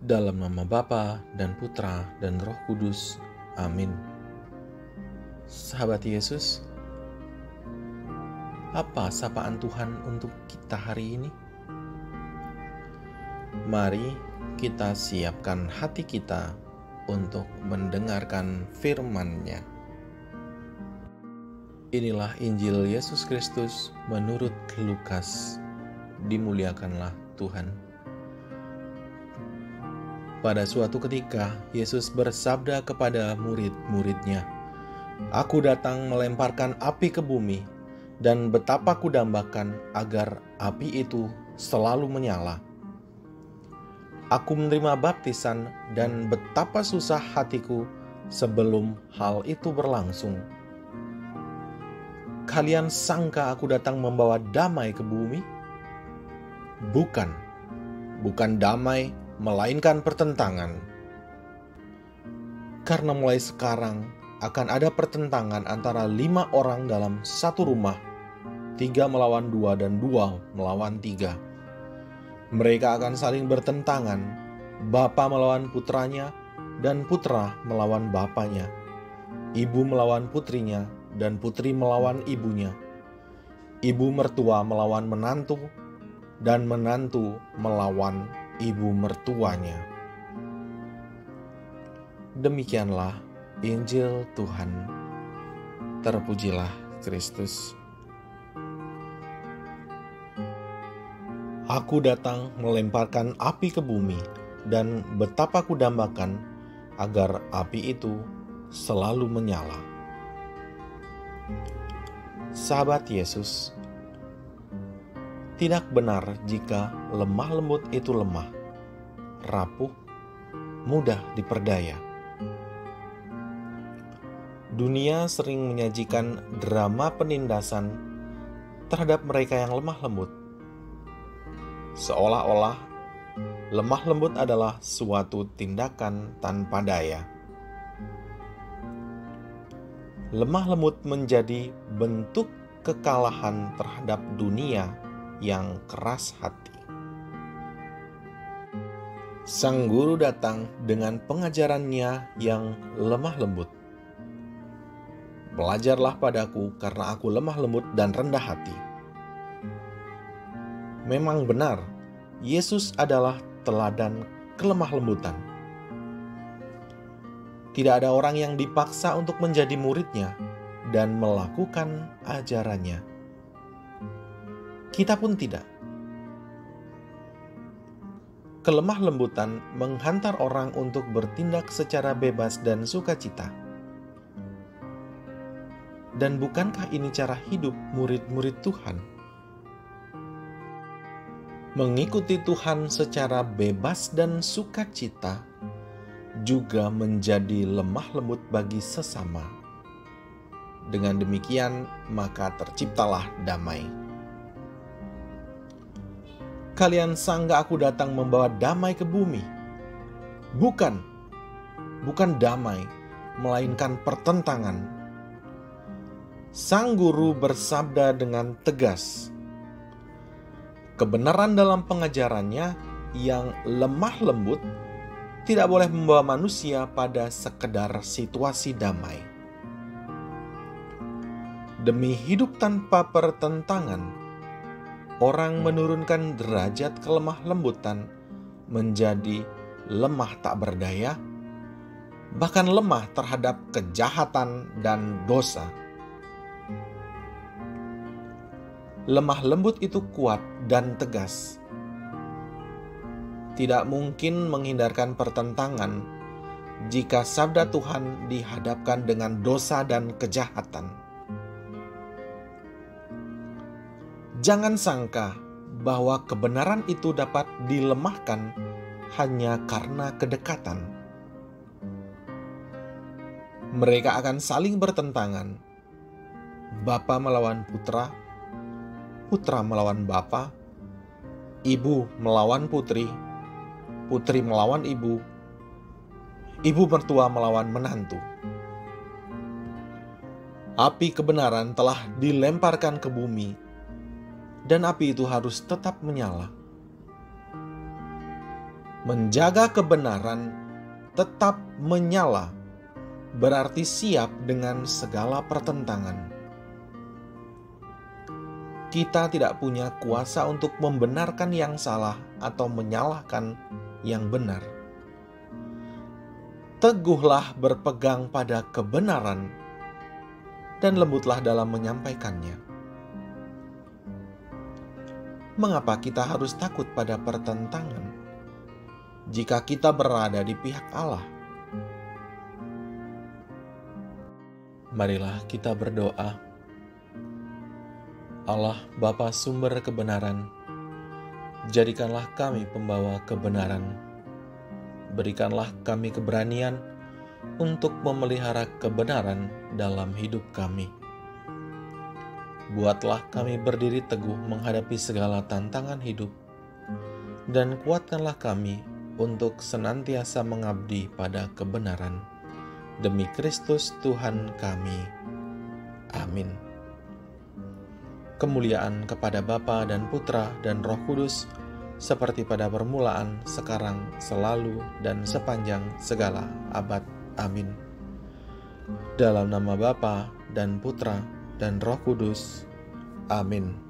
Dalam nama Bapa dan Putra dan Roh Kudus. Amin. Sahabat Yesus, apa sapaan Tuhan untuk kita hari ini? Mari kita siapkan hati kita untuk mendengarkan firman-Nya. Inilah Injil Yesus Kristus menurut Lukas. Dimuliakanlah Tuhan. Pada suatu ketika, Yesus bersabda kepada murid-muridnya, "Aku datang melemparkan api ke bumi, dan betapa kudambakan agar api itu selalu menyala. Aku menerima baptisan, dan betapa susah hatiku sebelum hal itu berlangsung. Kalian sangka aku datang membawa damai ke bumi? Bukan damai, melainkan pertentangan. Karena mulai sekarang akan ada pertentangan antara 5 orang dalam satu rumah, 3 melawan 2 dan 2 melawan 3. Mereka akan saling bertentangan, bapa melawan putranya dan putra melawan bapanya, ibu melawan putrinya dan putri melawan ibunya, ibu mertua melawan menantu dan menantu melawan ibu mertuanya." Demikianlah Injil Tuhan. Terpujilah Kristus. Aku datang melemparkan api ke bumi, dan betapa kudambakan agar api itu selalu menyala. Sahabat Yesus, tidak benar jika lemah lembut itu lemah, rapuh, mudah diperdaya. Dunia sering menyajikan drama penindasan terhadap mereka yang lemah lembut. Seolah-olah lemah lembut adalah suatu tindakan tanpa daya. Lemah lembut menjadi bentuk kekalahan terhadap dunia yang keras hati. Sang guru datang dengan pengajarannya yang lemah lembut. "Belajarlah padaku karena aku lemah lembut dan rendah hati." Memang benar, Yesus adalah teladan kelemah lembutan. Tidak ada orang yang dipaksa untuk menjadi muridnya dan melakukan ajarannya. Kita pun tidak. Kelemah lembutan menghantar orang untuk bertindak secara bebas dan sukacita. Dan bukankah ini cara hidup murid-murid Tuhan? Mengikuti Tuhan secara bebas dan sukacita juga menjadi lemah lembut bagi sesama. Dengan demikian, maka terciptalah damai. Kalian sangka aku datang membawa damai ke bumi? Bukan damai, melainkan pertentangan. Sang guru bersabda dengan tegas. Kebenaran dalam pengajarannya yang lemah lembut tidak boleh membawa manusia pada sekedar situasi damai. Demi hidup tanpa pertentangan, orang menurunkan derajat kelemah lembutan menjadi lemah tak berdaya, bahkan lemah terhadap kejahatan dan dosa. Lemah lembut itu kuat dan tegas. Tidak mungkin menghindarkan pertentangan jika sabda Tuhan dihadapkan dengan dosa dan kejahatan. Jangan sangka bahwa kebenaran itu dapat dilemahkan hanya karena kedekatan. Mereka akan saling bertentangan. Bapa melawan putra, putra melawan bapa, ibu melawan putri, putri melawan ibu, ibu mertua melawan menantu. Api kebenaran telah dilemparkan ke bumi, dan api itu harus tetap menyala. Menjaga kebenaran tetap menyala, berarti siap dengan segala pertentangan. Kita tidak punya kuasa untuk membenarkan yang salah atau menyalahkan yang benar. Teguhlah berpegang pada kebenaran dan lembutlah dalam menyampaikannya. Mengapa kita harus takut pada pertentangan jika kita berada di pihak Allah? Marilah kita berdoa. Allah Bapa sumber kebenaran, jadikanlah kami pembawa kebenaran. Berikanlah kami keberanian untuk memelihara kebenaran dalam hidup kami. Buatlah kami berdiri teguh menghadapi segala tantangan hidup, dan kuatkanlah kami untuk senantiasa mengabdi pada kebenaran. Demi Kristus Tuhan kami. Amin. Kemuliaan kepada Bapa dan Putra dan Roh Kudus, seperti pada permulaan, sekarang, selalu, dan sepanjang segala abad. Amin. Dalam nama Bapa dan Putra dan Roh Kudus. Amin.